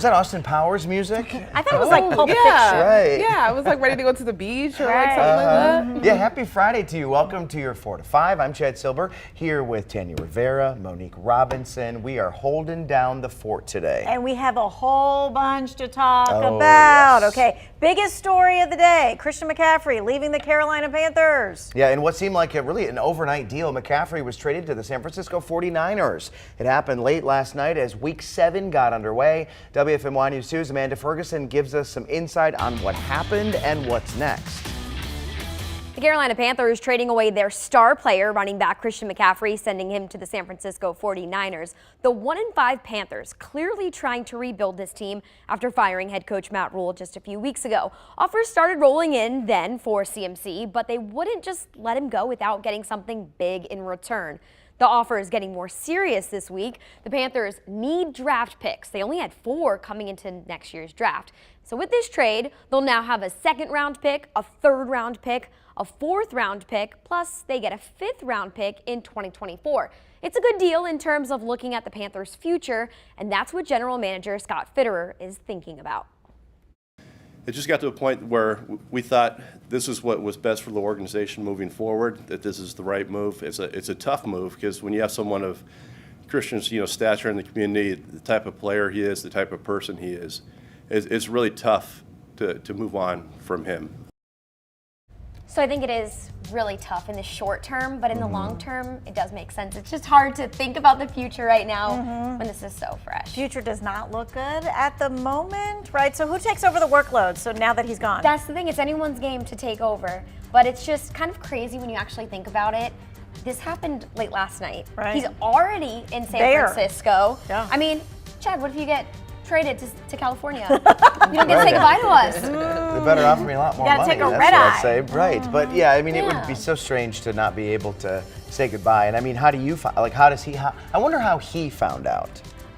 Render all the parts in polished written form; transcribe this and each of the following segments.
Was that Austin Powers music? I thought it was like Pulp Fiction. Right. Yeah, I was like ready to go to the beach or like something like that. Yeah, happy Friday to you. Welcome to your 4 to 5. I'm Chad Silber here with Tanya Rivera, Monique Robinson. We are holding down the fort today. And we have a whole bunch to talk about. Yes. Okay, biggest story of the day, Christian McCaffrey leaving the Carolina Panthers. Yeah, and what seemed like really an overnight deal, McCaffrey was traded to the San Francisco 49ers. It happened late last night as Week 7 got underway. WFMY News 2's Amanda Ferguson gives us some insight on what happened and what's next. The Carolina Panthers trading away their star player, running back Christian McCaffrey, sending him to the San Francisco 49ers. The 1-5 Panthers clearly trying to rebuild this team after firing head coach Matt Rule just a few weeks ago. Offers started rolling in then for CMC, but they wouldn't just let him go without getting something big in return. The offer is getting more serious this week. The Panthers need draft picks. They only had 4 coming into next year's draft. So with this trade, they'll now have a 2nd-round pick, a 3rd-round pick, a 4th-round pick, plus they get a 5th-round pick in 2024. It's a good deal in terms of looking at the Panthers' future, and that's what general manager Scott Fitterer is thinking about. It just got to a point where we thought this is what was best for the organization moving forward, that this is the right move. It's a tough move because when you have someone of Christian's stature in the community, the type of player he is, the type of person he is, it's really tough to move on from him. So I think it is really tough in the short term, but in the long term, it does make sense. It's just hard to think about the future right now when this is so fresh. Future does not look good at the moment, right? So who takes over the workload? So now that he's gone. That's the thing. It's anyone's game to take over, but it's just kind of crazy when you actually think about it. This happened late last night. Right. He's already in San Francisco. Yeah. I mean, Chad, what if you get traded to California? You don't get to say goodbye to us. They better offer me a lot more gotta money. take a That's red what eye. I'd say. Right. But yeah, I mean, it would Yeah. be so strange to not be able to say goodbye. And I mean, how do you how does he? I wonder how he found out.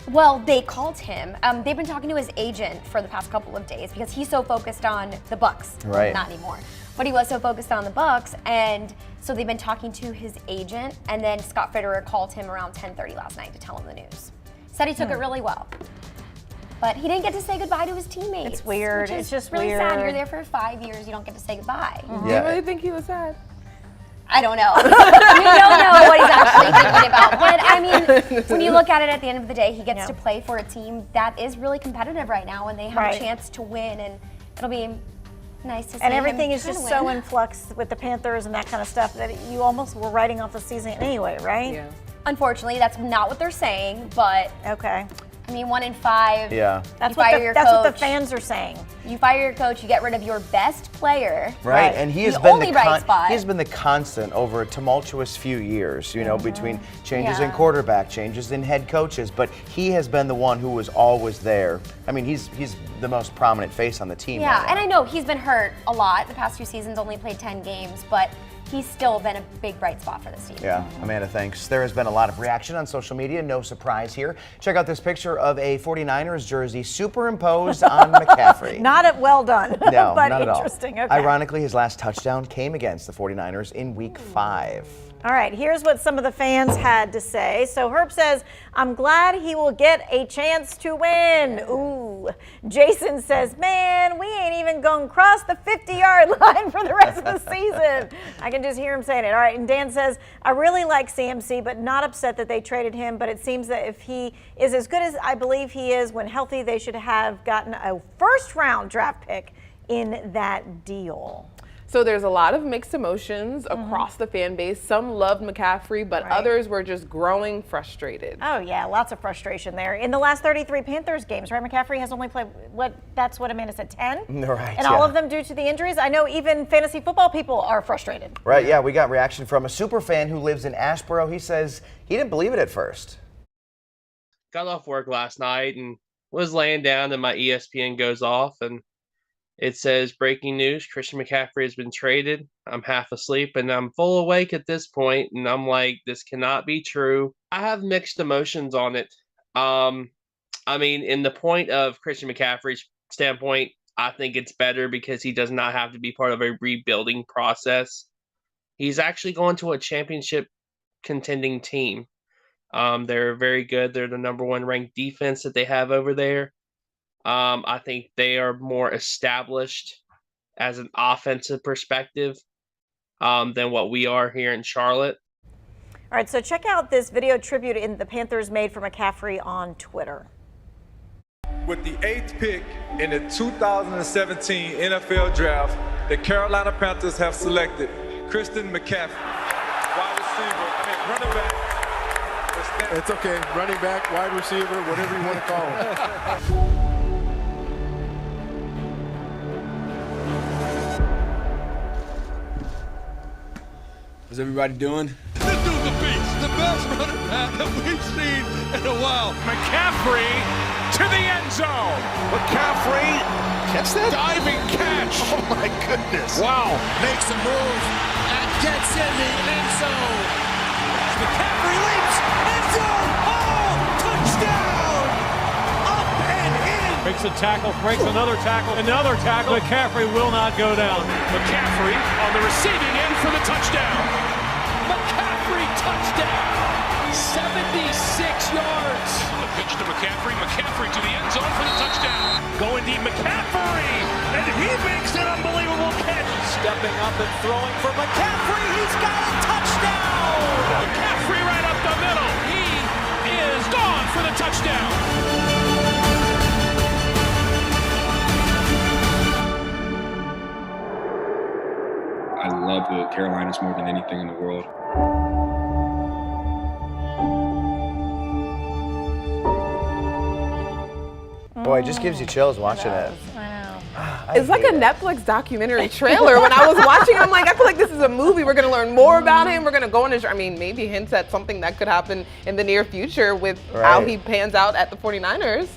Well, they called him. They've been talking to his agent for the past couple of days because he's so focused on the Bucks. Right. Not anymore. But he was so focused on the Bucks, and so they've been talking to his agent, and then Scott Fitterer called him around 10:30 last night to tell him the news. Said he took it really well. But he didn't get to say goodbye to his teammates. It's weird. Which is It's just really sad. weird. You're there for 5 years. You don't get to say goodbye. Do you really think he was sad? I don't know. We don't know what he's actually thinking about. But I mean, when you look at it at the end of the day, he gets to play for a team that is really competitive right now, and they have a chance to win, and it'll be nice to see And him everything is kinda just win. so in flux with the Panthers and that kind of stuff that you almost were writing off the season anyway, right? Yeah. Unfortunately, that's not what they're saying, but Okay. I mean, 1-5. Yeah. That's, you fire your coach. what the fans are saying. You fire your coach, you get rid of your best player. Right, and he has The been only bright spot. he's been the constant over a tumultuous few years, between changes in Yeah. quarterback, changes in head coaches, but he has been the one who was always there. I mean, he's the most prominent face on the team. Yeah, right and now. I know he's been hurt a lot. The past 2 seasons, only played 10 games, but he's still been a big bright spot for this team. Yeah, Amanda, thanks. There has been a lot of reaction on social media. No surprise here. Check out this picture of a 49ers jersey superimposed on McCaffrey. Not well done, No, but not at all. interesting. Okay. Ironically, his last touchdown came against the 49ers in Week 5. All right, here's what some of the fans had to say. So Herb says, I'm glad he will get a chance to win. Ooh. Jason says, man, we ain't even going to cross the 50-yard line for the rest of the season. I can just hear him saying it. All right, and Dan says, I really like CMC, but not upset that they traded him. But it seems that if he is as good as I believe he is when healthy, they should have gotten a first-round draft pick in that deal. So there's a lot of mixed emotions across the fan base. Some loved McCaffrey, but others were just growing frustrated. Oh, yeah, lots of frustration there. In the last 33 Panthers games, right, McCaffrey has only played, that's what Amanda said, 10? Right, and all of them due to the injuries? I know even fantasy football people are frustrated. Right, yeah, we got reaction from a super fan who lives in Asheboro. He says he didn't believe it at first. Got off work last night and was laying down, and my ESPN goes off, and it says, breaking news, Christian McCaffrey has been traded. I'm half asleep, and I'm full awake at this point, and I'm like, this cannot be true. I have mixed emotions on it. I mean, in the point of Christian McCaffrey's standpoint, I think it's better because he does not have to be part of a rebuilding process. He's actually going to a championship contending team. They're very good. They're the #1 ranked defense that they have over there. I think they are more established as an offensive perspective than what we are here in Charlotte. All right, so check out this video tribute the Panthers made for McCaffrey on Twitter. With the 8th pick in the 2017 NFL Draft, the Carolina Panthers have selected Christian McCaffrey, running back. It's okay, running back, wide receiver, whatever you want to call him. How's everybody doing? This dude's a beast. The best running back that we've seen in a while. McCaffrey to the end zone. McCaffrey, catch that? Diving catch. Oh my goodness. Wow. Makes a move and gets in the end zone. McCaffrey leaps. End zone. Oh, touchdown. Up and in. Makes a tackle, breaks another tackle. McCaffrey will not go down. McCaffrey on the receiving end for the touchdown. McCaffrey touchdown. 76 yards. The pitch to McCaffrey. McCaffrey to the end zone for the touchdown. Going deep, McCaffrey. And he makes an unbelievable catch. Stepping up and throwing for McCaffrey. He's got a touchdown. McCaffrey right up the middle. He is gone for the touchdown. I love the Carolinas more than anything in the world. Boy, it just gives you chills watching it. It's like a Netflix documentary trailer. When I was watching, I'm like, I feel like this is a movie. We're going to learn more about him. We're going to go into, maybe hints at something that could happen in the near future with how he pans out at the 49ers.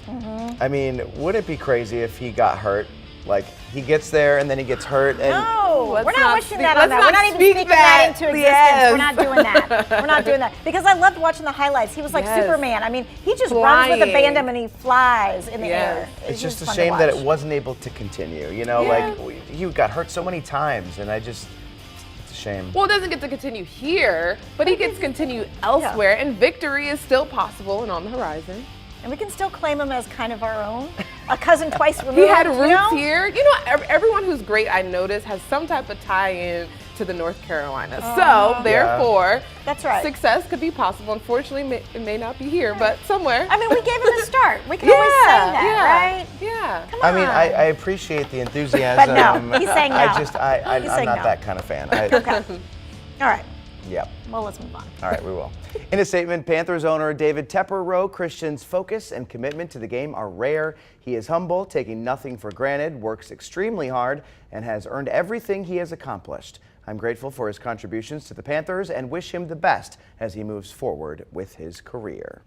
I mean, would it be crazy if he got hurt? Like, he gets there and then he gets hurt. And No, we're not wishing that on let's that. not We're not even speak speaking that. that into existence. Yes. We're not doing that. We're not doing that. Because I loved watching the highlights. He was like Yes. Superman. I mean, he just runs with Flying. abandon and he flies in the Yes. air. it's just a fun to shame that it watch. wasn't able to continue. You know, like, he got hurt so many times, and it's a shame. Well, it doesn't get to continue here, but he gets to continue elsewhere, and victory is still possible and on the horizon. And we can still claim him as kind of our own, a cousin twice removed. He had roots you know? here. You know, everyone who's great, I notice, has some type of tie-in to the North Carolina. So, therefore, That's right. success could be possible. Unfortunately, it may not be here, but somewhere. I mean, we gave him a start. We can always say that, right? Yeah. Come on. I mean, I appreciate the enthusiasm. But no, he's saying no. I'm He's not saying no. that kind of fan. Okay. All right. Yep. Well, let's move on. All right, we will. In a statement, Panthers owner David Tepper wrote, Christian's focus and commitment to the game are rare. He is humble, taking nothing for granted, works extremely hard, and has earned everything he has accomplished. I'm grateful for his contributions to the Panthers and wish him the best as he moves forward with his career.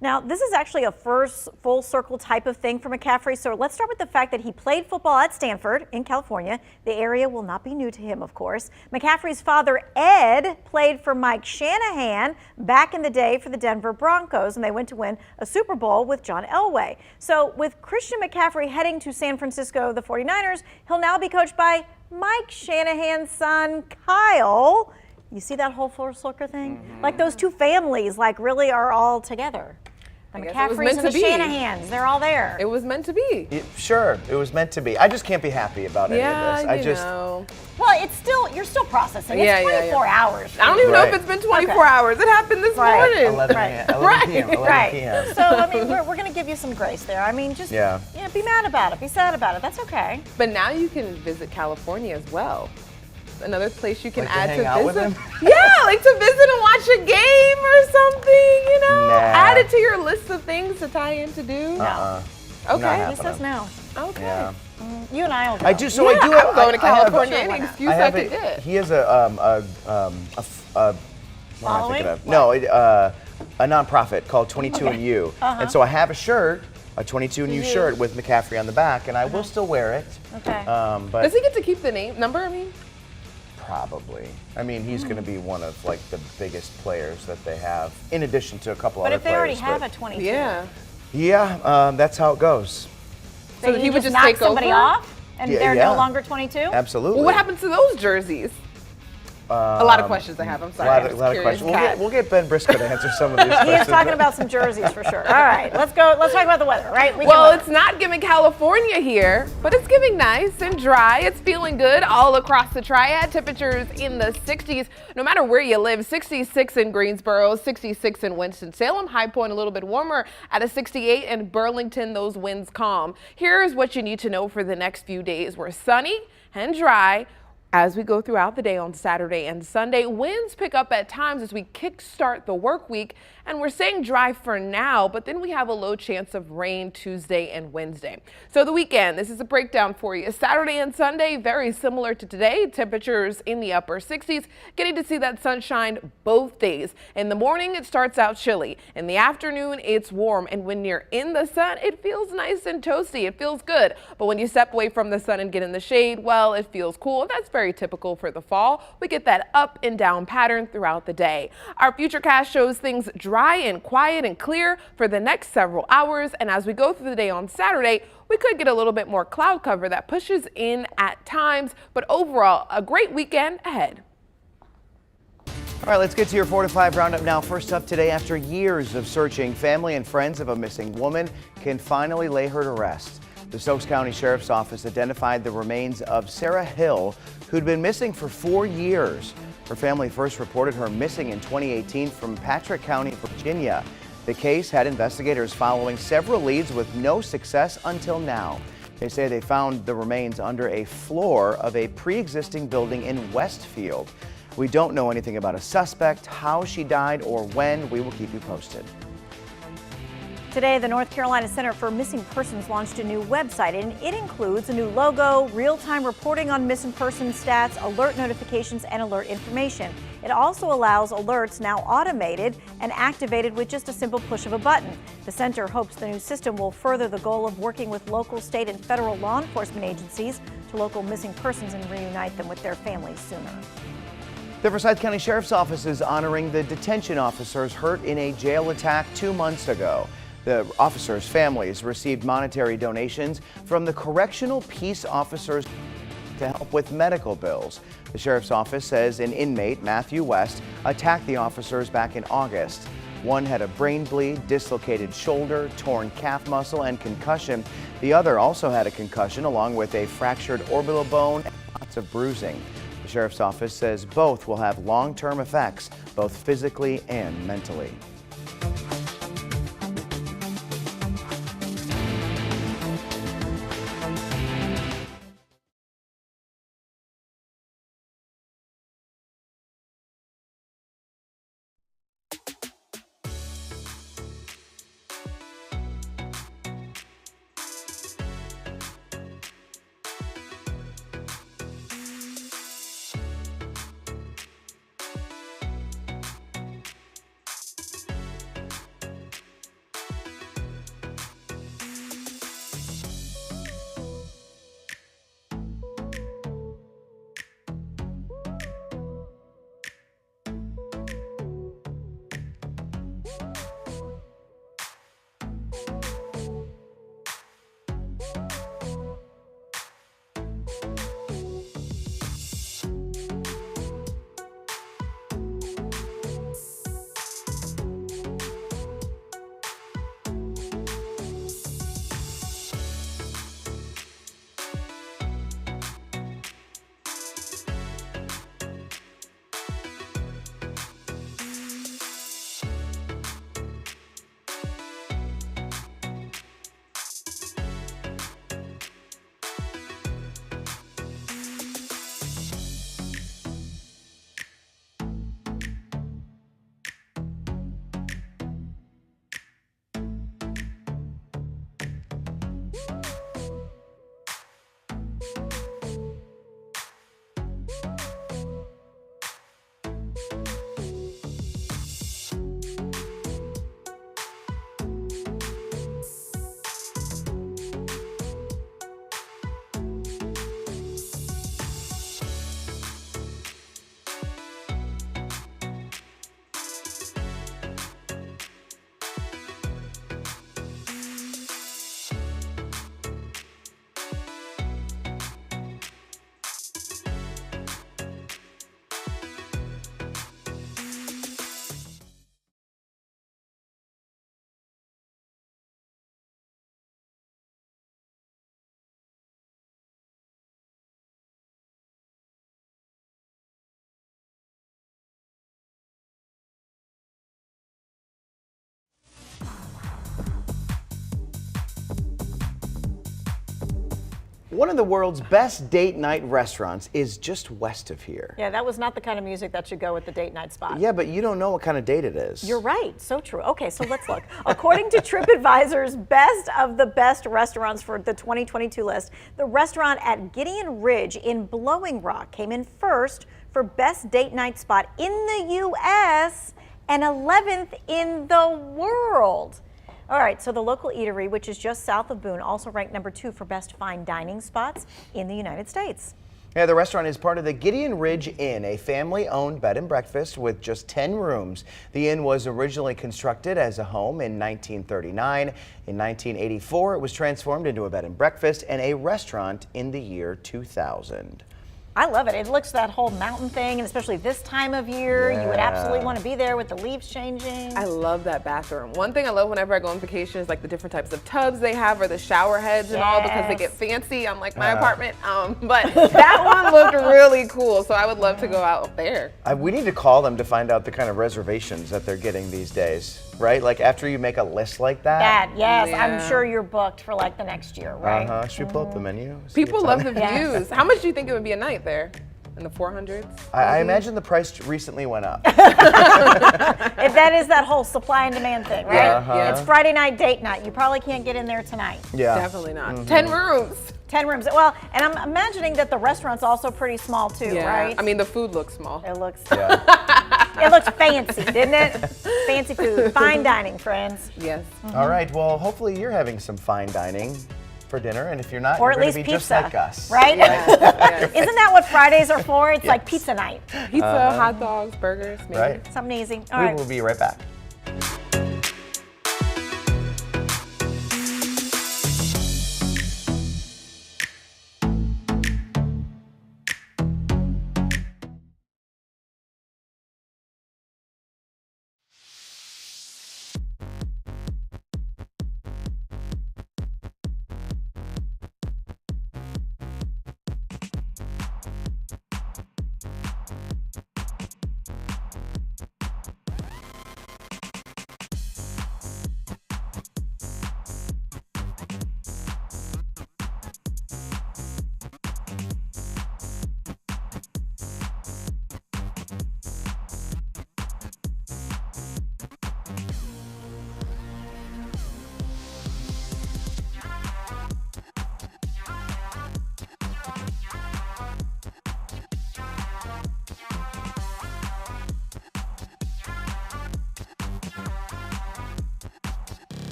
Now, this is actually a first full circle type of thing for McCaffrey. So let's start with the fact that he played football at Stanford in California. The area will not be new to him, of course. McCaffrey's father, Ed, played for Mike Shanahan back in the day for the Denver Broncos, and they went to win a Super Bowl with John Elway. So with Christian McCaffrey heading to San Francisco, the 49ers, he'll now be coached by Mike Shanahan's son, Kyle. You see that whole full circle thing? Mm-hmm. Like those two families, like really are all together. The McCaffreys and the Shanahans, they're all there. It was meant to be. Sure, it was meant to be. I just can't be happy about any of this. Know. Well, it's still, you're still processing. It's 24 hours. I don't even know if it's been 24 hours. It happened this morning. 11 p.m. 11 p.m. So, I mean, we're going to give you some grace there. I mean, just be mad about it. Be sad about it. That's okay. But now you can visit California as well. Another place you can like add to hang out with him? Yeah, like to visit and watch a game or something, you know? Nah. Add it to your list of things to tie in to do. No. Okay. He says no. Okay. Yeah. You and I will go. I do. So I do. I'm going to California. Sure, Any excuse I could get. He has a following? A nonprofit called 22andU, and so I have a shirt, a 22andU shirt with McCaffrey on the back, and I will still wear it. Okay. But does he get to keep the number? I mean. Probably. I mean, he's going to be one of like the biggest players that they have, in addition to a couple other players. But if they already have a 22. Yeah, that's how it goes. So he would just take somebody off, and they're no longer 22. Absolutely. Well, what happens to those jerseys? A lot of questions I have. I'm sorry. A lot of questions. We'll get Ben Briscoe to answer some of these questions. He is talking about some jerseys for sure. All right, let's go. Let's talk about the weather, right? It's not giving California here, but it's giving nice and dry. It's feeling good all across the Triad. Temperatures in the 60s, no matter where you live. 66 in Greensboro, 66 in Winston-Salem. High point a little bit warmer at a 68 in Burlington. Those winds calm. Here's what you need to know for the next few days. We're sunny and dry. As we go throughout the day on Saturday and Sunday, winds pick up at times as we kickstart the work week, and we're saying dry for now, but then we have a low chance of rain Tuesday and Wednesday. So the weekend, this is a breakdown for you. Saturday and Sunday, very similar to today. Temperatures in the upper 60s, getting to see that sunshine both days. In the morning, it starts out chilly. In the afternoon, it's warm, and when you're in the sun, it feels nice and toasty. It feels good, but when you step away from the sun and get in the shade, well, it feels cool. That's very typical for the fall. We get that up and down pattern throughout the day. Our futurecast shows things dry and quiet and clear for the next several hours, and as we go through the day on Saturday, we could get a little bit more cloud cover that pushes in at times, but overall, a great weekend ahead. All right, let's get to your 4 to 5 roundup now. First up today, after years of searching, family and friends of a missing woman can finally lay her to rest. The Stokes County Sheriff's Office identified the remains of Sarah Hill, who'd been missing for 4 years. Her family first reported her missing in 2018 from Patrick County, Virginia. The case had investigators following several leads with no success until now. They say they found the remains under a floor of a pre-existing building in Westfield. We don't know anything about a suspect, how she died, or when. We will keep you posted. Today, the North Carolina Center for Missing Persons launched a new website, and it includes a new logo, real-time reporting on missing person stats, alert notifications, and alert information. It also allows alerts now automated and activated with just a simple push of a button. The center hopes the new system will further the goal of working with local, state, and federal law enforcement agencies to local missing persons and reunite them with their families sooner. The Forsyth County Sheriff's Office is honoring the detention officers hurt in a jail attack 2 months ago. The officers' families received monetary donations from the Correctional Peace Officers to help with medical bills. The Sheriff's Office says an inmate, Matthew West, attacked the officers back in August. One had a brain bleed, dislocated shoulder, torn calf muscle, and concussion. The other also had a concussion along with a fractured orbital bone and lots of bruising. The Sheriff's Office says both will have long-term effects, both physically and mentally. One of the world's best date night restaurants is just west of here. Yeah, that was not the kind of music that should go with the date night spot. Yeah, but you don't know what kind of date it is. You're right. So true. Okay, so let's look. According to TripAdvisor's best of the best restaurants for the 2022 list, the restaurant at Gideon Ridge in Blowing Rock came in first for best date night spot in the U.S. and 11th in the world. All right, so the local eatery, which is just south of Boone, also ranked number 2 for best fine dining spots in the United States. Yeah, the restaurant is part of the Gideon Ridge Inn, a family-owned bed and breakfast with just 10 rooms. The inn was originally constructed as a home in 1939. In 1984, it was transformed into a bed and breakfast and a restaurant in the year 2000. I love it. It looks that whole mountain thing, and especially this time of year, you would absolutely want to be there with the leaves changing. I love that bathroom. One thing I love whenever I go on vacation is like the different types of tubs they have or the shower heads and all, because they get fancy. I'm like my apartment, but that one looked really cool, so I would love to go out there. We need to call them to find out the kind of reservations that they're getting these days, right? Like after you make a list like that. Yes, Yeah. I'm sure you're booked for like the next year, right? Should we pull up the menu? See People what's love on the it? views. How much do you think it would be a night there? In the 400s? I imagine the price recently went up. If that is that whole supply and demand thing, right? Yeah. It's Friday night date night. You probably can't get in there tonight. Yeah. Definitely not. 10 rooms. 10 rooms. Well, and I'm imagining that the restaurant's also pretty small too, right? I mean, the food looks small. It looks it looks fancy, didn't it? Fancy food. Fine dining, friends. Yes. All right, well, hopefully you're having some fine dining for dinner, and if you're not, Or you're at going to least be just pizza, like us. right? Yes. Isn't that what Fridays are for? It's like pizza night. Pizza, hot dogs, burgers, maybe. Right. Something easy. All We right. will be right back.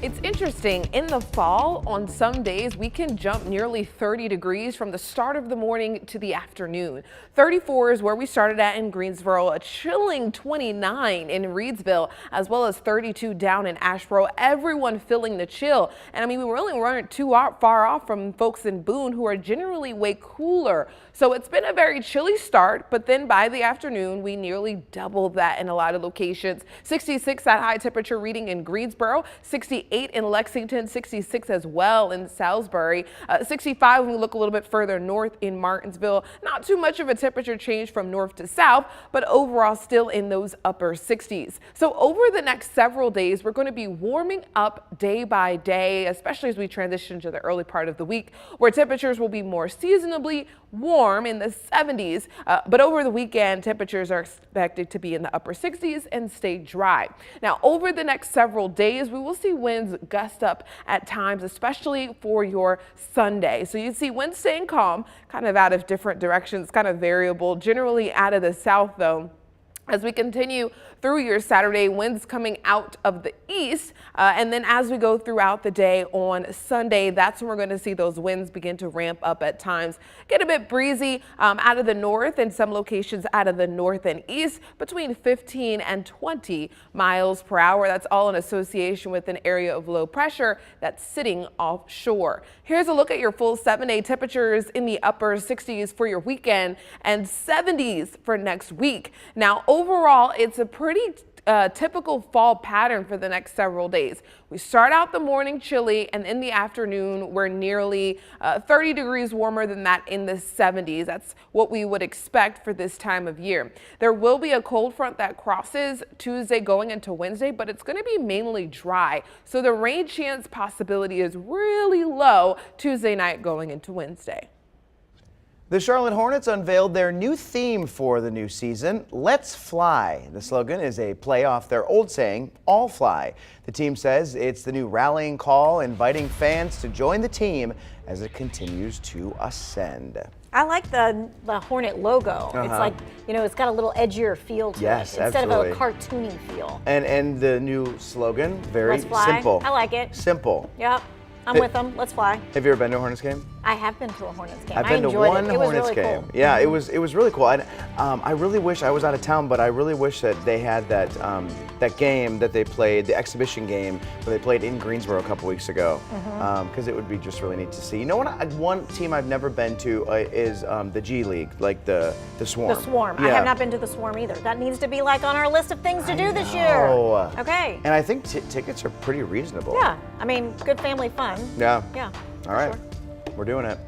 It's interesting, in the fall, on some days, we can jump nearly 30 degrees from the start of the morning to the afternoon. 34 is where we started at in Greensboro, a chilling 29 in Reedsville, as well as 32 down in Asheboro. Everyone feeling the chill. And I mean, we really weren't too far off from folks in Boone who are generally way cooler. So it's been a very chilly start, but then by the afternoon, we nearly doubled that in a lot of locations. 66 that high temperature reading in Greensboro, 68 68 in Lexington, 66 as well in Salisbury, 65 when we look a little bit further north in Martinsville. Not too much of a temperature change from north to south, but overall still in those upper 60s. So over the next several days, we're going to be warming up day by day, especially as we transition to the early part of the week, where temperatures will be more seasonably warm in the 70s. But over the weekend, temperatures are expected to be in the upper 60s and stay dry. Now, over the next several days, we will see winds gust up at times, especially for your Sunday. So you see winds staying calm, kind of out of different directions, kind of variable, generally out of the south though. As we continue through your Saturday, winds coming out of the east, and then as we go throughout the day on Sunday, that's when we're going to see those winds begin to ramp up at times. Get a bit breezy out of the north and some locations out of the north and east, between 15 and 20 miles per hour. That's all in association with an area of low pressure that's sitting offshore. Here's a look at your full 7-day temperatures in the upper 60s for your weekend and 70s for next week. Now, overall, it's a pretty typical fall pattern for the next several days. We start out the morning chilly, and in the afternoon, we're nearly 30 degrees warmer than that in the 70s. That's what we would expect for this time of year. There will be a cold front that crosses Tuesday going into Wednesday, but it's going to be mainly dry. So the rain chance possibility is really low Tuesday night going into Wednesday. The Charlotte Hornets unveiled their new theme for the new season, Let's Fly. The slogan is a play off their old saying, All Fly. The team says it's the new rallying call, inviting fans to join the team as it continues to ascend. I like the Hornet logo. It's like, you know, it's got a little edgier feel to it instead absolutely. of a cartoony feel. And the new slogan, very Let's fly. simple. I like it. Simple. Yep. I'm with them. Let's fly. Have you ever been to a Hornets game? I have been to a Hornets game. I've been to one Hornets game. Cool. Yeah, it was really cool. I really wish I was out of town, but I really wish that they had that that game that they played, the exhibition game where they played in Greensboro a couple weeks ago, because it would be just really neat to see. You know what? One team I've never been to is the G League, like the Swarm. The Swarm. Yeah. I have not been to the Swarm either. That needs to be like on our list of things to do this year. Okay. And I think tickets are pretty reasonable. Yeah. I mean, good family fun. Yeah. Yeah. All right. Sure. We're doing it.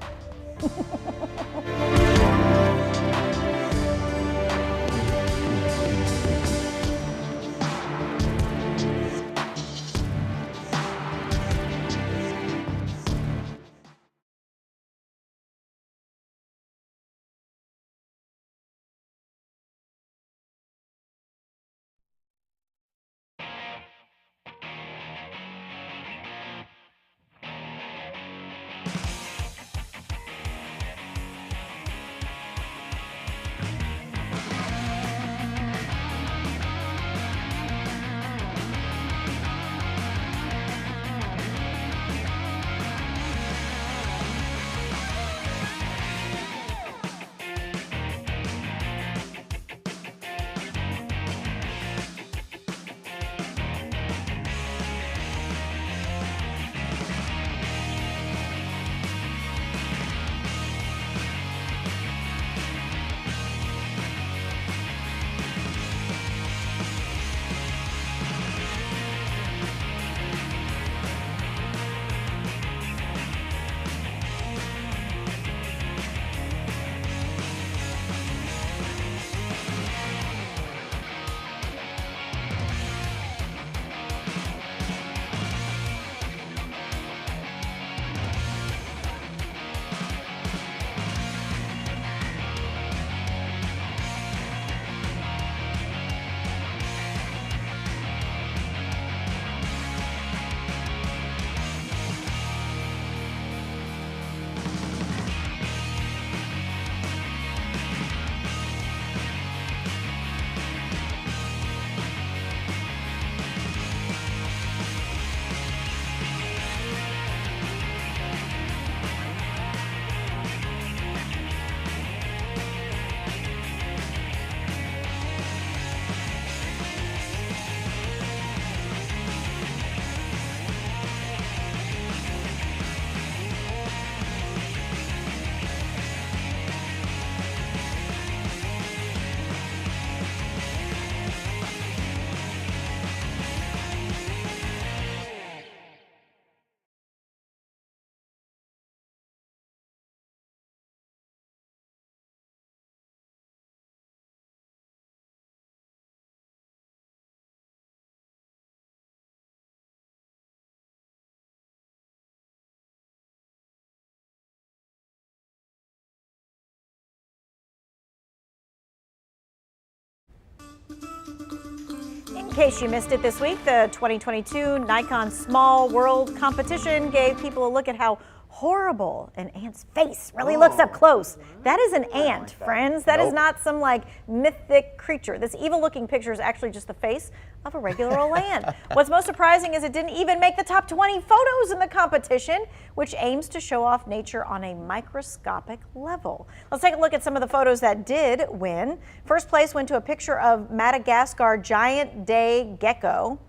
In case you missed it this week, the 2022 Nikon Small World competition gave people a look at how horrible an ant's face really looks up close. That is an ant, friends. That is not some like mythic creature. This evil looking picture is actually just the face of a regular old ant. What's most surprising is it didn't even make the top 20 photos in the competition, which aims to show off nature on a microscopic level. Let's take a look at some of the photos that did win. First place went to a picture of Madagascar giant day gecko.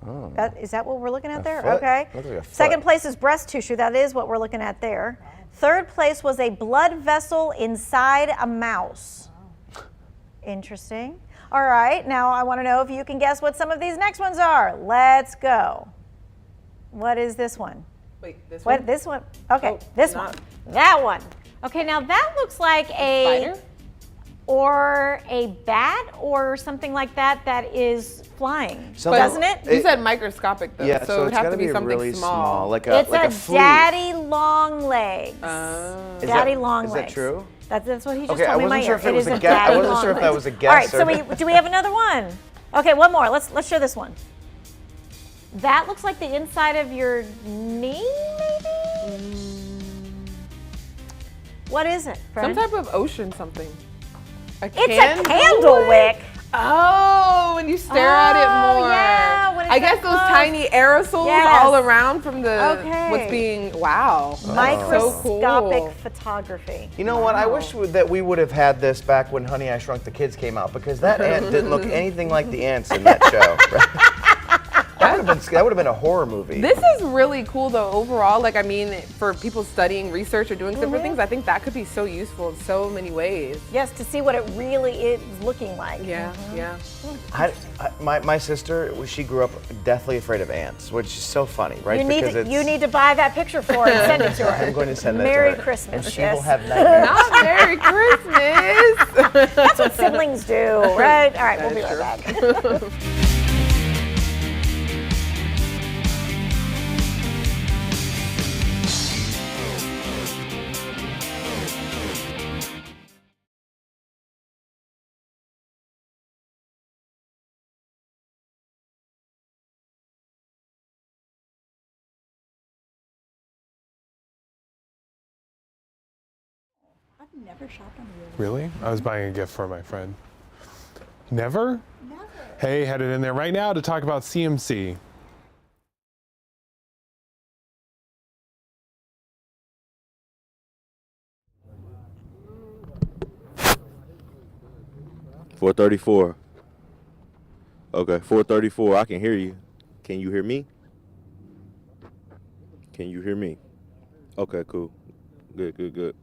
Oh. Is that what we're looking at there? Foot? Okay. Looks like a foot. Second place is breast tissue. That is what we're looking at there. Third place was a blood vessel inside a mouse. Interesting. All right. Now I want to know if you can guess what some of these next ones are. Let's go. What is this one? Wait, this one? What? This one? Okay. Oh, this one. That one. Okay. Now that looks like a spider? Or a bat or something like that that is flying, Something- doesn't it? You said microscopic though, Yeah, so it would it's have gotta to be something really small. like It's a a flea. daddy long legs. Is Daddy that- long is legs. that true? That's what he just Okay, I told me in my wasn't sure ear. if it was is a guess. I daddy wasn't long sure if that legs. was a All guess right, so or- do we have another one? Okay, one more. Let's show this one. That looks like the inside of your knee, maybe? What is it, Some friend? type of ocean something. It's a candle wick. Oh, when you stare at it more. Yeah, when it's I guess up those close. tiny aerosols Yes. all around from the Okay. what's being wow. Microscopic So photography. You know what? I wish that we would have had this back when Honey, I Shrunk the Kids came out, because that ant didn't look anything like the ants in that show. That would have been a horror movie. This is really cool though overall. Like I mean, for people studying research or doing different things, I think that could be so useful in so many ways. Yes, to see what it really is looking like. Yeah, yeah. My sister, she grew up deathly afraid of ants, which is so funny, right? You need to buy that picture for her and send it to her. I'm going to send that Merry to her. Christmas, And she yes. will have nightmares. Not Merry Christmas. That's what siblings do, right? All right, we'll be right back. I've never shopped on the real. Really? I was buying a gift for my friend. Never? Never. Hey, headed in there right now to talk about CMC. $434. Okay, $434. I can hear you. Can you hear me? Can you hear me? Okay, cool. Good, good, good.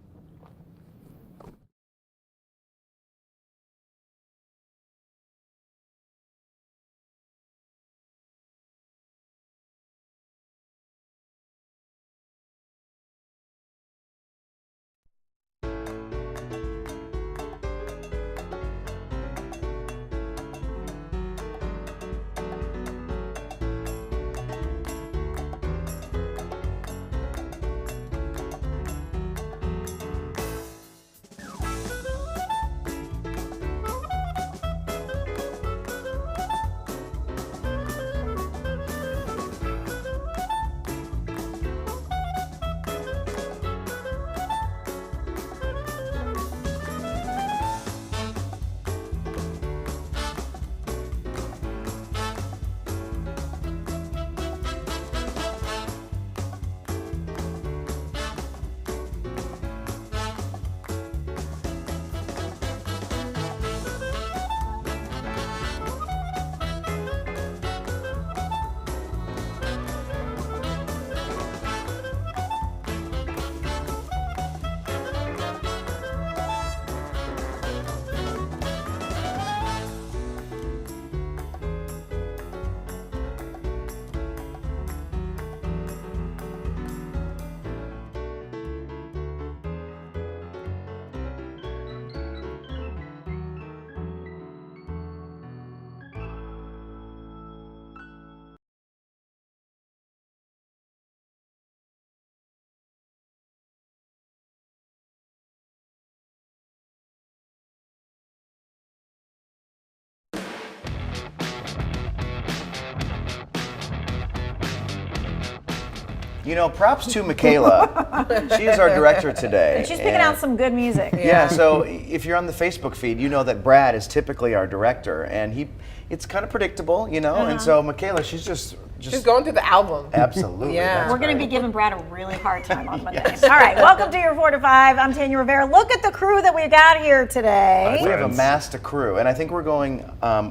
You know, props to Michaela. She is our director today. And she's picking out some good music. Yeah, so if you're on the Facebook feed, you know that Brad is typically our director, and it's kind of predictable, you know, and so Michaela, she's just going through the album. Absolutely. Yeah. We're going to be giving Brad a really hard time on Monday. All right, welcome to your 4 to 5. I'm Tanya Rivera. Look at the crew that we got here today. We have amassed a crew, and I think we're going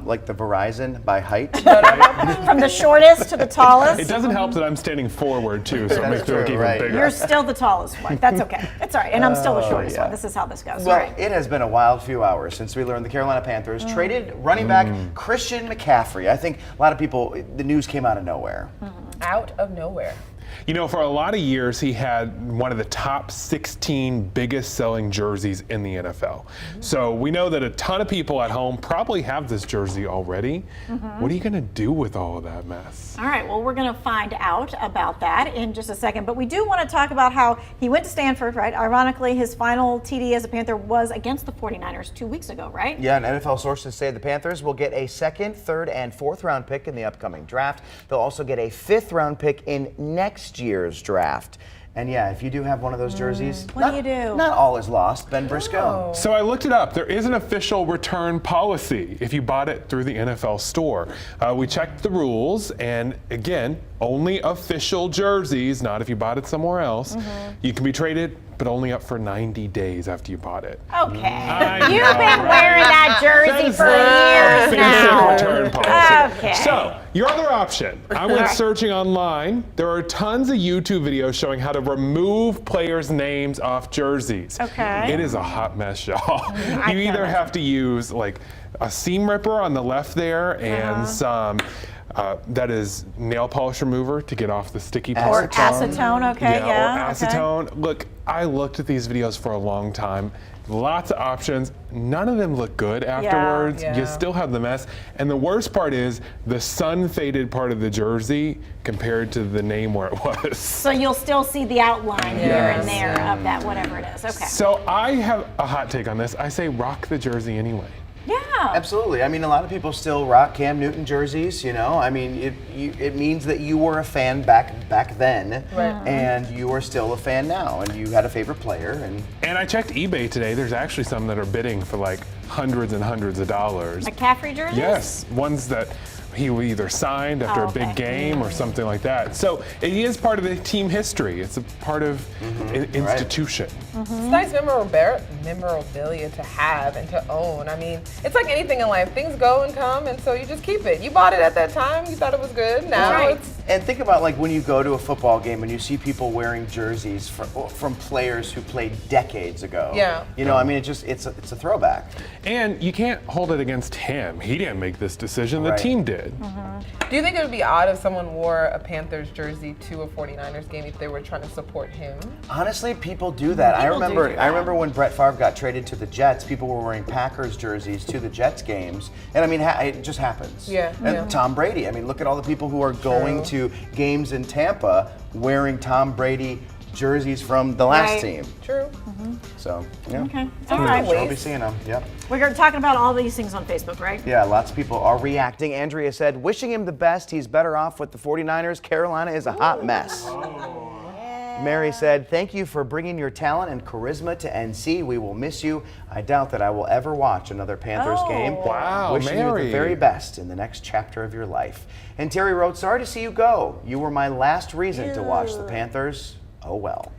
like the Verizon by height. From the shortest to the tallest. It doesn't help that I'm standing forward, too, so it makes me look even bigger. You're still the tallest one. That's okay. It's all right. And I'm still the shortest one. This is how this goes. Well, all right. it has been a wild few hours since we learned the Carolina Panthers traded running back Christian McCaffrey. I think a lot of people, the news came out of nowhere. Out of nowhere. You know, for a lot of years, he had one of the top 16 biggest selling jerseys in the NFL. So we know that a ton of people at home probably have this jersey already. What are you going to do with all of that mess? All right, well, we're going to find out about that in just a second. But we do want to talk about how he went to Stanford, right? Ironically, his final TD as a Panther was against the 49ers 2 weeks ago, right? Yeah, and NFL sources say the Panthers will get a 2nd, 3rd, and 4th round pick in the upcoming draft. They'll also get a 5th round pick in next year's draft. And yeah, if you do have one of those jerseys, what do you do? Not all is lost. Ben Briscoe. So I looked it up. There is an official return policy if you bought it through the NFL store. We checked the rules, and again, only official jerseys, not if you bought it somewhere else. You can be traded, but only up for 90 days after you bought it. Okay. You've been wearing that jersey for years now. Return policy. Okay. So, your other option. I went searching online. There are tons of YouTube videos showing how to remove players' names off jerseys. Okay. It is a hot mess, y'all. You either have to use like a seam ripper on the left there and some that is nail polish remover to get off the sticky Or parts. acetone, okay, Or acetone. Look, I looked at these videos for a long time. Lots of options. None of them look good afterwards. You still have the mess. And the worst part is the sun faded part of the jersey compared to the name where it was. So you'll still see the outline here and there of that, whatever it is. Okay. So I have a hot take on this. I say rock the jersey anyway. Yeah. Absolutely. I mean, a lot of people still rock Cam Newton jerseys, you know. I mean, it means that you were a fan back then, and you are still a fan now, and you had a favorite player. And I checked eBay today. There's actually some that are bidding for like hundreds and hundreds of dollars. McCaffrey jerseys? Yes, ones that he either signed after a big game or something like that. So it is part of the team history. It's a part of institution. It's nice memorabilia to have and to own. I mean, it's like anything in life. Things go and come, and so you just keep it. You bought it at that time. You thought it was good. Now it's... And think about like when you go to a football game and you see people wearing jerseys from players who played decades ago. Yeah. You know, I mean, it's a throwback. And you can't hold it against him. He didn't make this decision. The team did. Do you think it would be odd if someone wore a Panthers jersey to a 49ers game if they were trying to support him? Honestly, people do that. I remember when Brett Favre got traded to the Jets, people were wearing Packers jerseys to the Jets games. And I mean, it just happens. And Tom Brady, I mean, look at all the people who are going to games in Tampa wearing Tom Brady jerseys from the last team. True. So, yeah. Okay. All right. I'll be seeing them. Yep. We're talking about all these things on Facebook, right? Yeah, lots of people are reacting. Andrea said, wishing him the best. He's better off with the 49ers. Carolina is a hot mess. Mary said, thank you for bringing your talent and charisma to NC. We will miss you. I doubt that I will ever watch another Panthers game. Wow, wishing you the very best in the next chapter of your life. And Terry wrote, sorry to see you go. You were my last reason to watch the Panthers. Oh, well.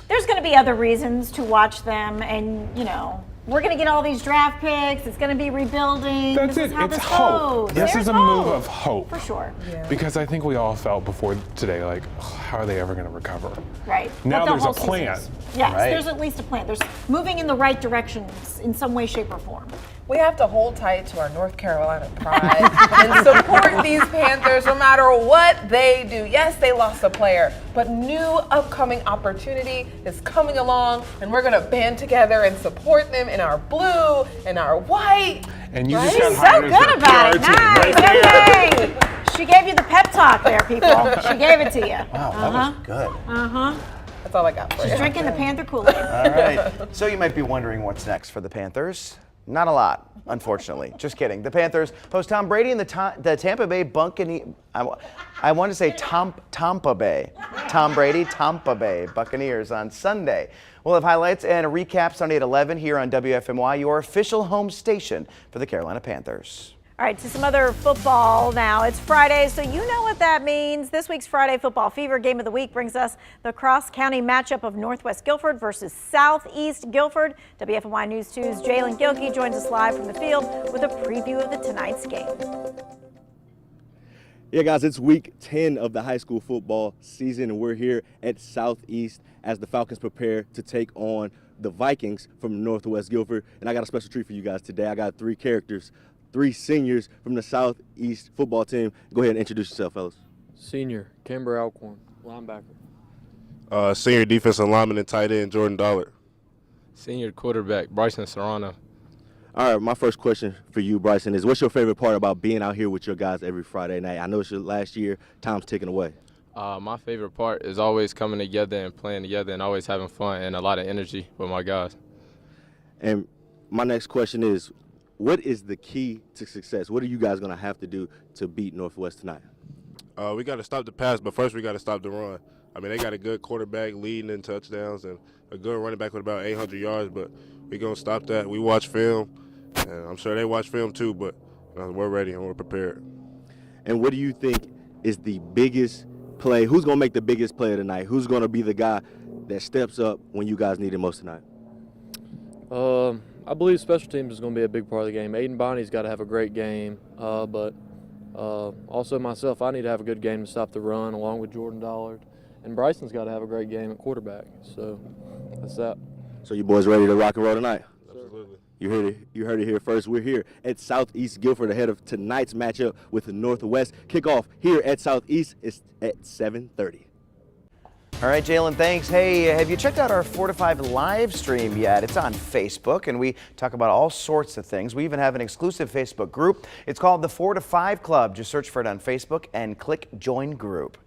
There's going to be other reasons to watch them, and, you know, we're going to get all these draft picks. It's going to be rebuilding. That's this it. Is how it's this hope. goes. This There's is a hope. move of hope. For sure. Because I think we all felt before today, like, how are they ever going to recover? Right. Now the there's a whole season plan. is. Yes, there's at least a plan. There's moving in the right direction in some way, shape, or form. We have to hold tight to our North Carolina pride and support these Panthers no matter what they do. Yes, they lost a player, but new upcoming opportunity is coming along, and we're going to band together and support them in our blue and our white. And you She's just so good about it. Nice. Okay. She gave you the pep talk there, people. She gave it to you. Wow, that was good. That's all I got for you. She's drinking the Panther Kool-Aid. All right. So you might be wondering what's next for the Panthers. Not a lot, unfortunately. Just kidding. The Panthers host Tom Brady in the Tampa Bay Buccaneers. I want to say Tampa Bay. Tom Brady, Tampa Bay Buccaneers on Sunday. We'll have highlights and a recap Sunday at 11 here on WFMY, your official home station for the Carolina Panthers. All right, to some other football now. It's Friday, so you know what that means. This week's Friday Football Fever Game of the Week brings us the cross-county matchup of Northwest Guilford versus Southeast Guilford. WFMY News 2's Jalen Gilkey joins us live from the field with a preview of tonight's game. Yeah, guys, it's week 10 of the high school football season, and we're here at Southeast as the Falcons prepare to take on the Vikings from Northwest Guilford. And I got a special treat for you guys today. I got three characters, three seniors from the Southeast football team. Go ahead and introduce yourself, fellas. Senior, Kimber Alcorn, linebacker. Senior defensive lineman and tight end, Jordan Dollard. Senior quarterback, Bryson Serrano. All right, my first question for you, Bryson, is what's your favorite part about being out here with your guys every Friday night? I know it's your last year, time's ticking away. My favorite part is always coming together and playing together and always having fun and a lot of energy with my guys. And my next question is, what is the key to success? What are you guys going to have to do to beat Northwest tonight? We got to stop the pass, but first we got to stop the run. I mean, they got a good quarterback leading in touchdowns and a good running back with about 800 yards, but we're going to stop that. We watch film, and I'm sure they watch film too, but we're ready and we're prepared. And what do you think is the biggest play? Who's going to make the biggest play tonight? Who's going to be the guy that steps up when you guys need it most tonight? I believe special teams is going to be a big part of the game. Aiden Bonney's got to have a great game, but also myself, I need to have a good game to stop the run along with Jordan Dollard. And Bryson's got to have a great game at quarterback. So that's that. So you boys ready to rock and roll tonight? Absolutely. You heard it here first. We're here at Southeast Guilford ahead of tonight's matchup with the Northwest. Kickoff here at Southeast is at 7:30. All right, Jalen, thanks. Hey, have you checked out our 4 to 5 live stream yet? It's on Facebook, and we talk about all sorts of things. We even have an exclusive Facebook group. It's called the 4 to 5 Club. Just search for it on Facebook and click Join Group.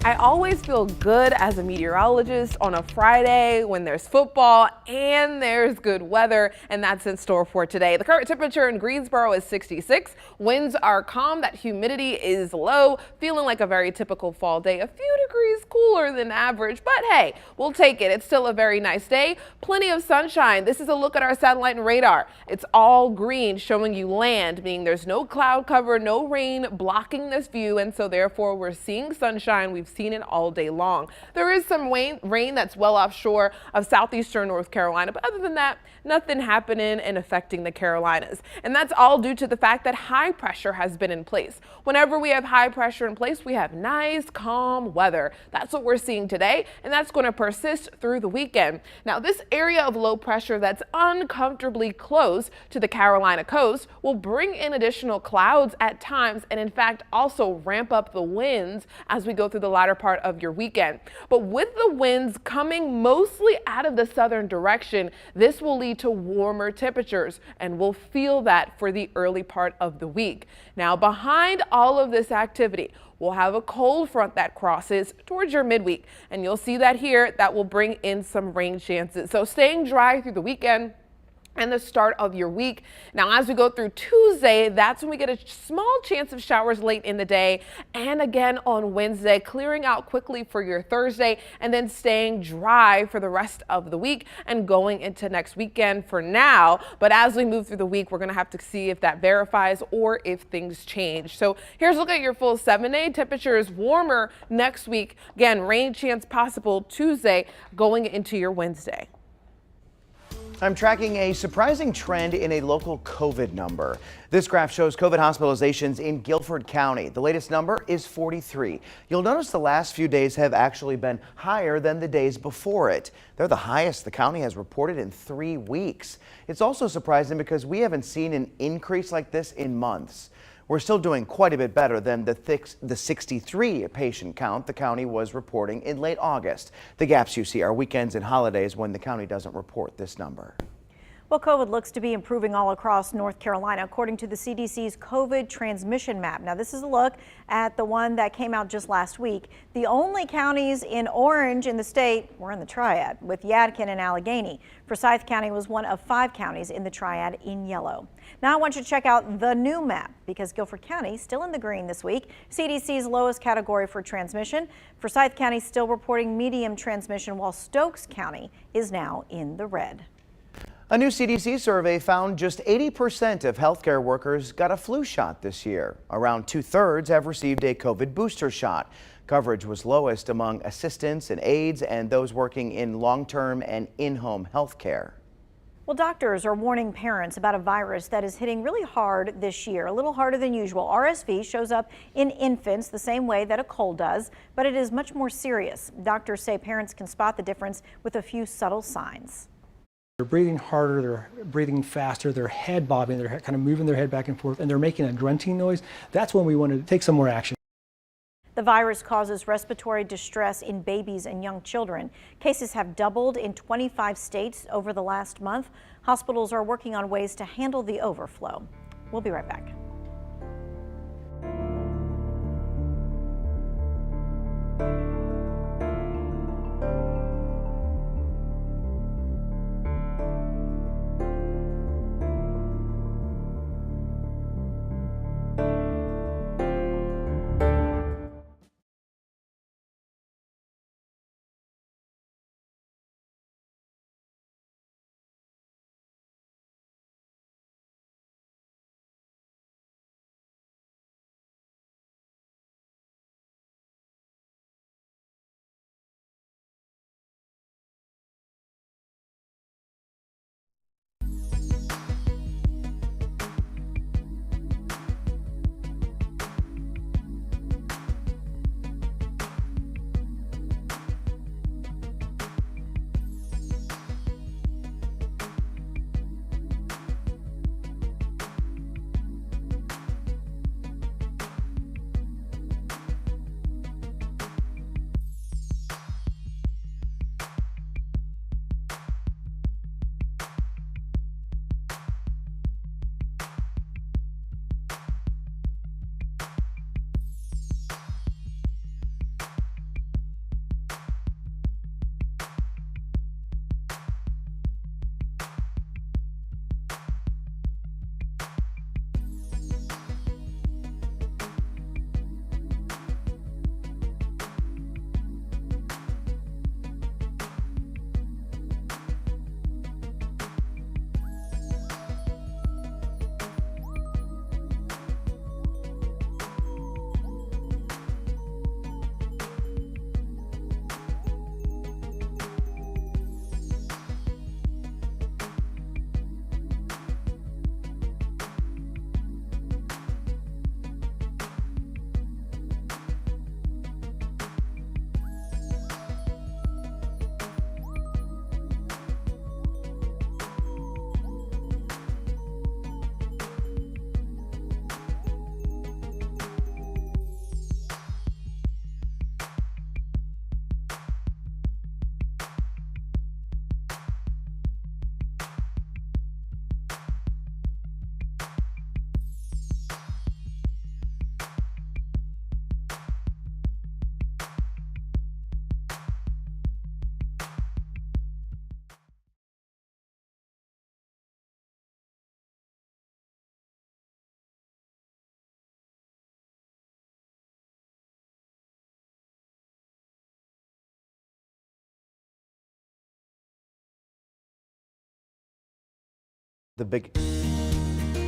I always feel good as a meteorologist on a Friday when there's football and there's good weather, and that's in store for today. The current temperature in Greensboro is 66. Winds are calm. That humidity is low, feeling like a very typical fall day. A few degrees cooler than average, but hey, we'll take it. It's still a very nice day. Plenty of sunshine. This is a look at our satellite and radar. It's all green, showing you land, meaning there's no cloud cover, no rain blocking this view, and so therefore we're seeing sunshine. We've seen it all day long. There is some rain that's well offshore of southeastern North Carolina, but other than that, nothing happening and affecting the Carolinas. And that's all due to the fact that high pressure has been in place. Whenever we have high pressure in place, we have nice, calm weather. That's what we're seeing today, and that's going to persist through the weekend. Now, this area of low pressure that's uncomfortably close to the Carolina coast will bring in additional clouds at times, and in fact, also ramp up the winds as we go through the latter part of your weekend. But with the winds coming mostly out of the southern direction, this will lead to warmer temperatures, and we'll feel that for the early part of the week. Now, behind all of this activity, we'll have a cold front that crosses towards your midweek, and you'll see that here. That will bring in some rain chances. So staying dry through the weekend and the start of your week. Now, as we go through Tuesday, that's when we get a small chance of showers late in the day, and again on Wednesday, clearing out quickly for your Thursday, and then staying dry for the rest of the week and going into next weekend for now. But as we move through the week, we're going to have to see if that verifies or if things change. So here's a look at your full 7-day. Temperatures warmer next week. Again, rain chance possible Tuesday going into your Wednesday. I'm tracking a surprising trend in a local COVID number. This graph shows COVID hospitalizations in Guilford County. The latest number is 43. You'll notice the last few days have actually been higher than the days before it. They're the highest the county has reported in 3 weeks. It's also surprising because we haven't seen an increase like this in months. We're still doing quite a bit better than the 63 patient count the county was reporting in late August. The gaps you see are weekends and holidays when the county doesn't report this number. Well, COVID looks to be improving all across North Carolina, according to the CDC's COVID transmission map. Now, this is a look at the one that came out just last week. The only counties in orange in the state were in the triad, with Yadkin and Allegheny. Forsyth County was one of 5 counties in the triad in yellow. Now, I want you to check out the new map because Guilford County still in the green this week. CDC's lowest category for transmission. Forsyth County still reporting medium transmission, while Stokes County is now in the red. A new CDC survey found just 80% of healthcare workers got a flu shot this year. Around 2/3 have received a COVID booster shot. Coverage was lowest among assistants and aides and those working in long-term and in-home healthcare. Well, doctors are warning parents about a virus that is hitting really hard this year, a little harder than usual. RSV shows up in infants the same way that a cold does, but it is much more serious. Doctors say parents can spot the difference with a few subtle signs. They're breathing harder, they're breathing faster, they're head bobbing, they're kind of moving their head back and forth, and they're making a grunting noise. That's when we want to take some more action. The virus causes respiratory distress in babies and young children. Cases have doubled in 25 states over the last month. Hospitals are working on ways to handle the overflow. We'll be right back.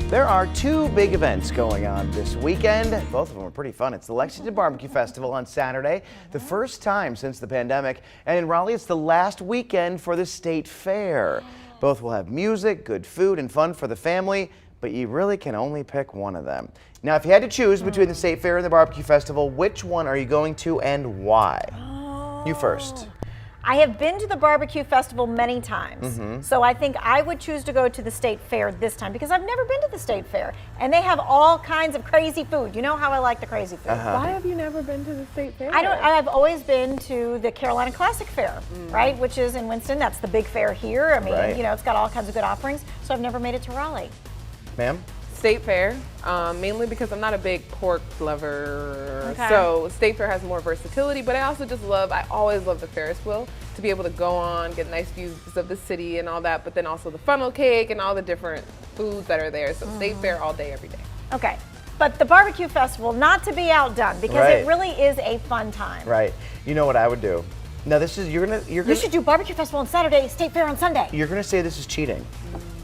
There are 2 big events going on this weekend. Both of them are pretty fun. It's the Lexington Barbecue Festival on Saturday, the first time since the pandemic. And in Raleigh, it's the last weekend for the State Fair. Both will have music, good food, and fun for the family, but you really can only pick one of them. Now, if you had to choose between the State Fair and the Barbecue Festival, which one are you going to and why? You first. I have been to the barbecue festival many times, so I think I would choose to go to the state fair this time because I've never been to the state fair, and they have all kinds of crazy food. You know how I like the crazy food. Why have you never been to the state fair? I've always been to the Carolina Classic Fair, right, which is in Winston. That's the big fair here. I mean, you know, it's got all kinds of good offerings. So I've never made it to Raleigh. Ma'am? State fair, mainly because I'm not a big pork lover. Okay. So state fair has more versatility, but I also just I always love the Ferris wheel, to be able to go on, get nice views of the city and all that, but then also the funnel cake and all the different foods that are there. So state fair all day, every day. Okay. But the barbecue festival, not to be outdone, because it really is a fun time. Right. You know what I would do? Now this is, you're gonna. You should do barbecue festival on Saturday, state fair on Sunday. You're gonna say this is cheating,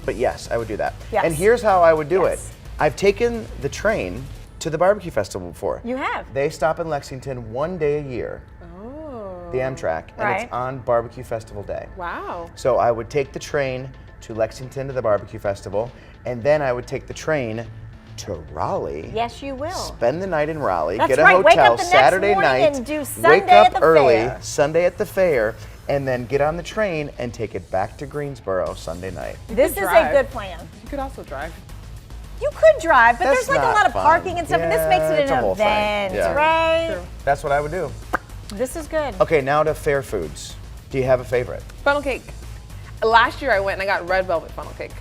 but yes, I would do that. Yes. And here's how I would do it. I've taken the train to the barbecue festival before. You have? They stop in Lexington one day a year. Oh. The Amtrak, and it's on barbecue festival day. Wow. So I would take the train to Lexington to the barbecue festival, and then I would take the train to Raleigh. Yes, you will. Spend the night in Raleigh, That's get a right. hotel Wake up the next Saturday morning night, and do Sunday wake up at the early, fair. Sunday at the fair, and then get on the train and take it back to Greensboro Sunday night. This is a good plan. You could also drive. You could drive, but That's there's like a not lot of fun. parking and stuff, and this makes it it's a an whole thing. event, Yeah. right? True. That's what I would do. This is good. Okay, now to fair foods. Do you have a favorite? Funnel cake. Last year I went and I got red velvet funnel cake.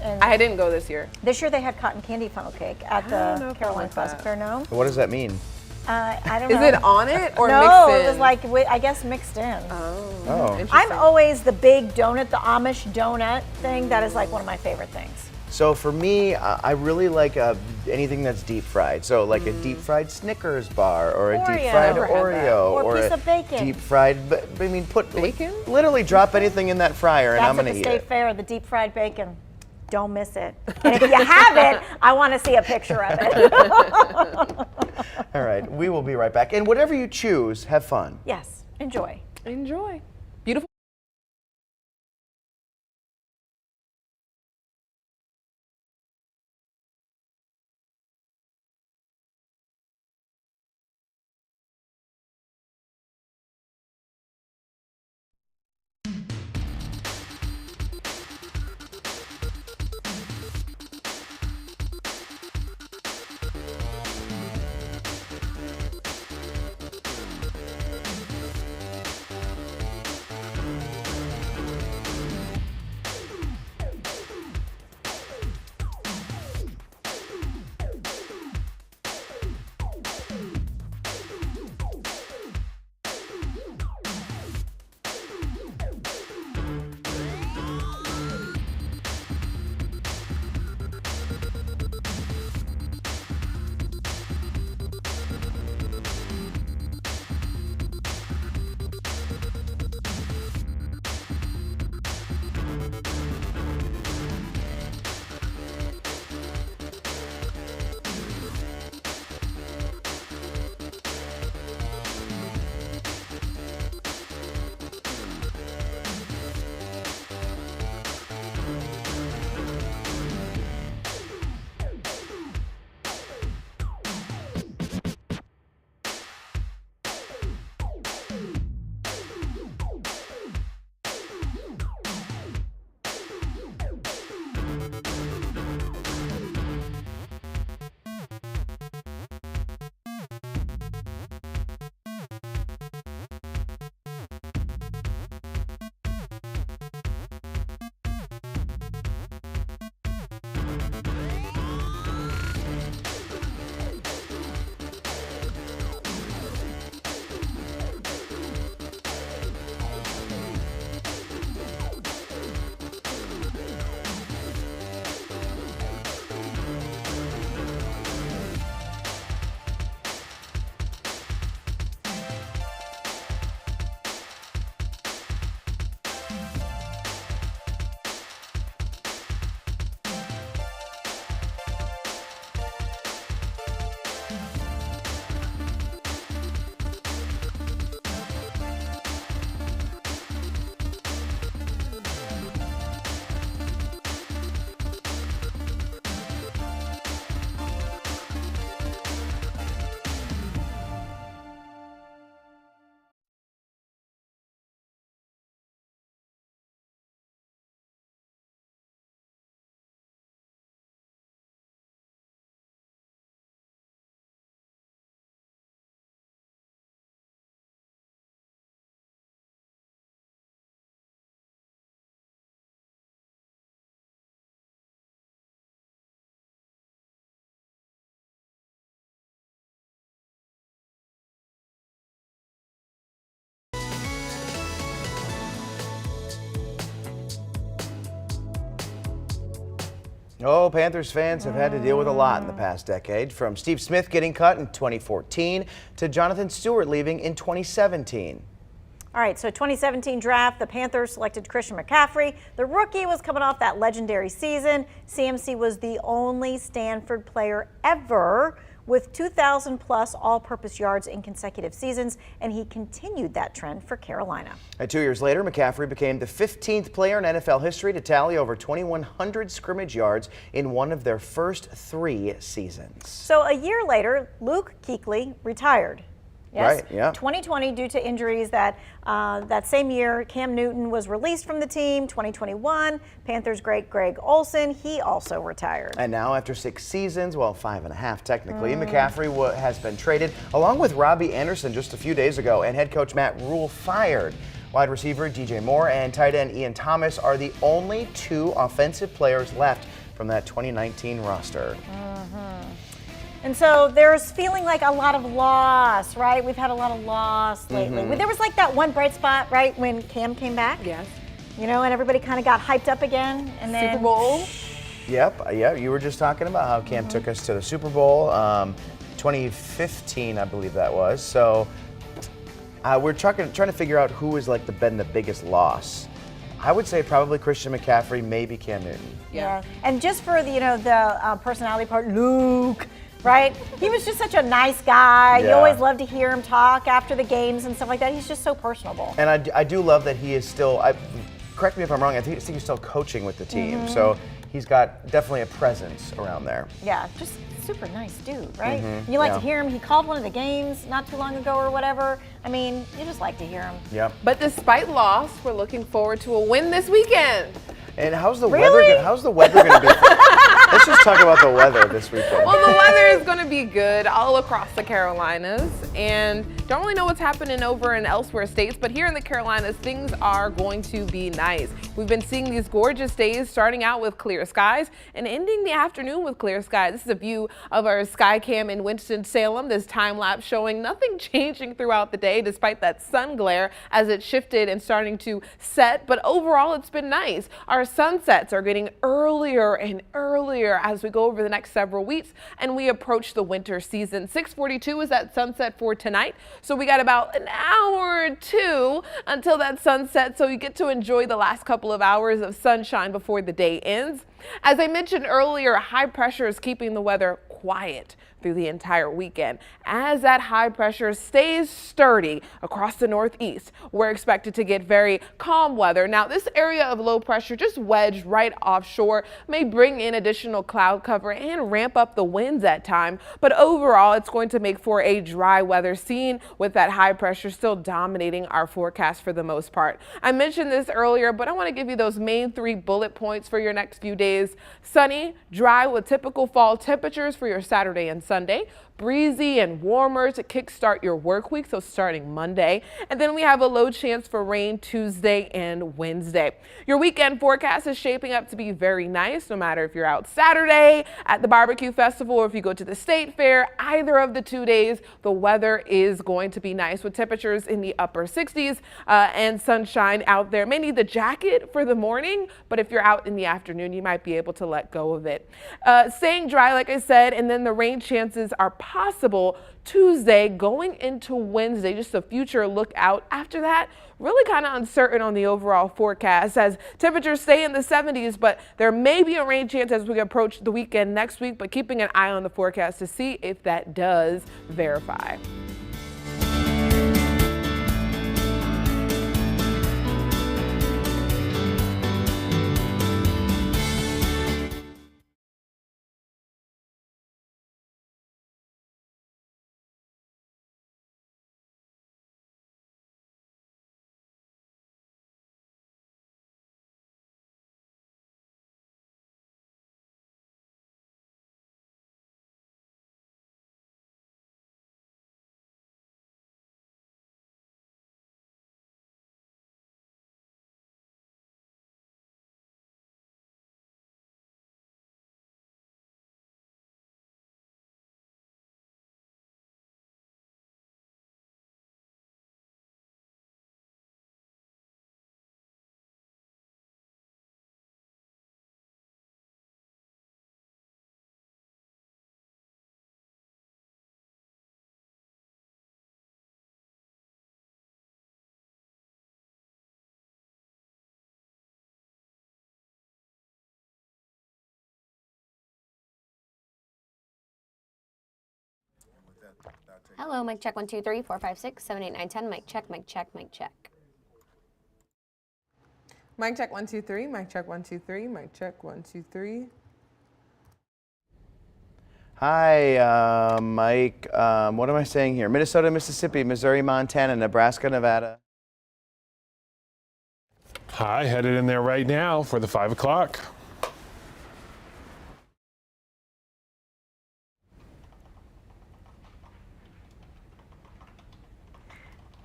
And I didn't go this year. This year they had cotton candy funnel cake at the Carolina Classic Fair. No? What does that mean? I don't Is know. it on it or no, mixed in? it was like, I guess mixed in. Oh. I'm always the big donut, the Amish donut thing. That is like one of my favorite things. So for me, I really like anything that's deep fried. So like a deep fried Snickers bar, or a deep fried Oreo, Or a piece a of bacon. deep fried. But I mean, put bacon. Literally drop anything in that fryer, and That's I'm gonna at the eat state it. fair, the deep fried bacon. Don't miss it. And if you have it, I want to see a picture of it. All right, we will be right back. And whatever you choose, have fun. Yes, enjoy. Enjoy. Beautiful. Oh, Panthers fans have had to deal with a lot in the past decade, from Steve Smith getting cut in 2014 to Jonathan Stewart leaving in 2017. All right, so 2017 draft, the Panthers selected Christian McCaffrey. The rookie was coming off that legendary season. CMC was the only Stanford player ever with 2,000-plus all-purpose yards in consecutive seasons, and he continued that trend for Carolina. And 2 years later, McCaffrey became the 15th player in NFL history to tally over 2,100 scrimmage yards in one of their first 3 seasons. So a year later, Luke Kuechly retired. Yes? Right, yeah. 2020 due to injuries that same year. Cam Newton was released from the team. 2021, Panthers great Greg Olsen, he also retired. And now after 6 seasons, well, 5.5 technically, McCaffrey has been traded along with Robbie Anderson just a few days ago, and head coach Matt Rule fired. Wide receiver DJ Moore and tight end Ian Thomas are the only 2 offensive players left from that 2019 roster. And so there's feeling like a lot of loss, right? We've had a lot of loss lately. There was like that one bright spot, right, when Cam came back. Yes. You know, and everybody kind of got hyped up again. And then Super Bowl. Yep, yeah, you were just talking about how Cam took us to the Super Bowl, 2015, I believe that was. So we're trying to figure out who has been the biggest loss. I would say probably Christian McCaffrey, maybe Cam Newton. Yeah. And just for the personality part, Luke. Right? He was just such a nice guy. You always love to hear him talk after the games and stuff like that. He's just so personable. And I do love that he is still, correct me if I'm wrong, I think he's still coaching with the team. So he's got definitely a presence around there. Yeah, just super nice dude, right? You like to hear him. He called one of the games not too long ago or whatever. I mean, you just like to hear him. Yep. But despite loss, we're looking forward to a win this weekend. And how's the weather going to be? Let's just talk about the weather this weekend. Well, the weather is going to be good all across the Carolinas, and don't really know what's happening over in elsewhere states, but here in the Carolinas, things are going to be nice. We've been seeing these gorgeous days starting out with clear skies and ending the afternoon with clear skies. This is a view of our sky cam in Winston-Salem, this time lapse showing nothing changing throughout the day despite that sun glare as it shifted and starting to set, but overall it's been nice. Our sunsets are getting earlier and earlier as we go over the next several weeks and we approach the winter season. 6:42 is that sunset for tonight. So we got about an hour or 2 until that sunset. So you get to enjoy the last couple of hours of sunshine before the day ends. As I mentioned earlier, high pressure is keeping the weather quiet through the entire weekend. As that high pressure stays sturdy across the northeast, we're expected to get very calm weather. Now, this area of low pressure just wedged right offshore may bring in additional cloud cover and ramp up the winds at time, but overall it's going to make for a dry weather scene with that high pressure still dominating our forecast for the most part. I mentioned this earlier, but I want to give you those main 3 bullet points for your next few days. Sunny, dry with typical fall temperatures for your Saturday and Sunday. Breezy and warmer to kickstart your work week, so starting Monday. And then we have a low chance for rain Tuesday and Wednesday. Your weekend forecast is shaping up to be very nice, no matter if you're out Saturday at the barbecue festival or if you go to the state fair. Either of the 2 days, the weather is going to be nice with temperatures in the upper 60s and sunshine out there. May need the jacket for the morning, but if you're out in the afternoon, you might be able to let go of it. Staying dry, like I said, and then the rain chances are possible Tuesday going into Wednesday. Just a future look out. After that, really kind of uncertain on the overall forecast as temperatures stay in the 70s, but there may be a rain chance as we approach the weekend next week, but keeping an eye on the forecast to see if that does verify. Hello, mic check 1 2 3 4 5 6 7 8 9 10. Mic check, mic check, mic check. Mic check 1 2 3. Mic check 1 2 3. Mic check 1 2 3. Hi, Mike. What am I saying here? Minnesota, Mississippi, Missouri, Montana, Nebraska, Nevada. Hi, headed in there right now for the 5 o'clock.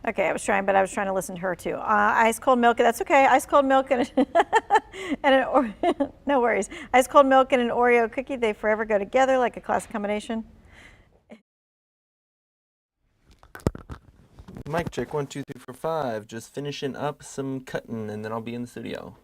Okay, I was trying to listen to her too. Ice cold milk, that's okay. Ice cold milk and no worries. Ice cold milk and an Oreo cookie, they forever go together like a classic combination. Mic check 1 2 3 4 5. Just finishing up some cutting and then I'll be in the studio.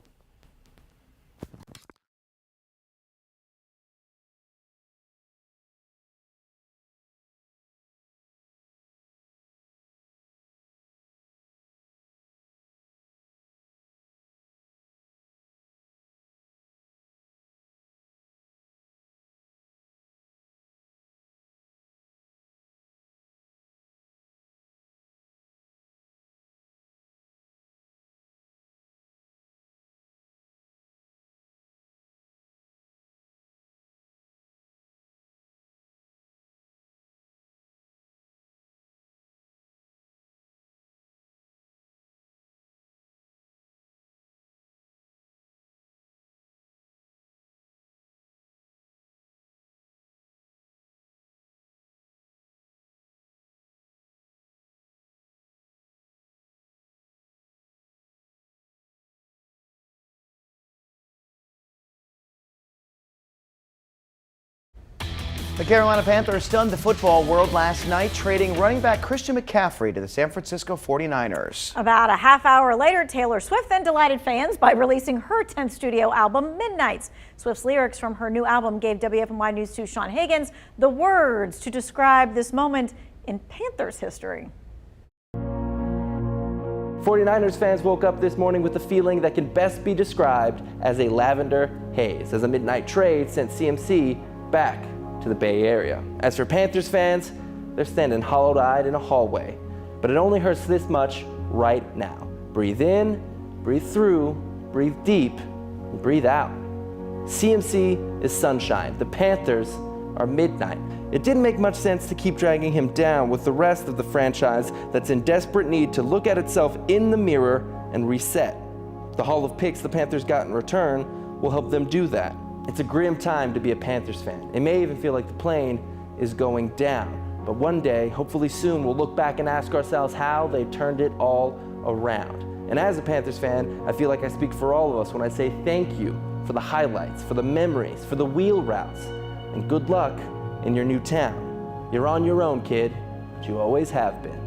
The Carolina Panthers stunned the football world last night, trading running back Christian McCaffrey to the San Francisco 49ers. About a half hour later, Taylor Swift then delighted fans by releasing her 10th studio album, Midnights. Swift's lyrics from her new album gave WFMY News 2's Sean Higgins the words to describe this moment in Panthers history. 49ers fans woke up this morning with a feeling that can best be described as a lavender haze, as a midnight trade sent CMC back to the Bay Area. As for Panthers fans, they're standing hollow-eyed in a hallway, but it only hurts this much right now. Breathe in, breathe through, breathe deep, and breathe out. CMC is sunshine. The Panthers are midnight. It didn't make much sense to keep dragging him down with the rest of the franchise that's in desperate need to look at itself in the mirror and reset. The haul of picks the Panthers got in return will help them do that. It's a grim time to be a Panthers fan. It may even feel like the plane is going down. But one day, hopefully soon, we'll look back and ask ourselves how they turned it all around. And as a Panthers fan, I feel like I speak for all of us when I say thank you for the highlights, for the memories, for the wheel routes, and good luck in your new town. You're on your own, kid, but you always have been.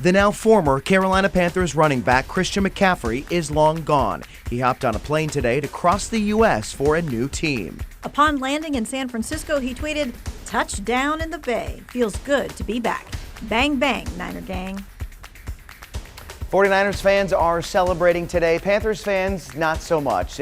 The now former Carolina Panthers running back Christian McCaffrey is long gone. He hopped on a plane today to cross the U.S. for a new team. Upon landing in San Francisco, he tweeted, "Touchdown in the Bay. Feels good to be back. Bang, bang, Niner gang." 49ers fans are celebrating today. Panthers fans, not so much.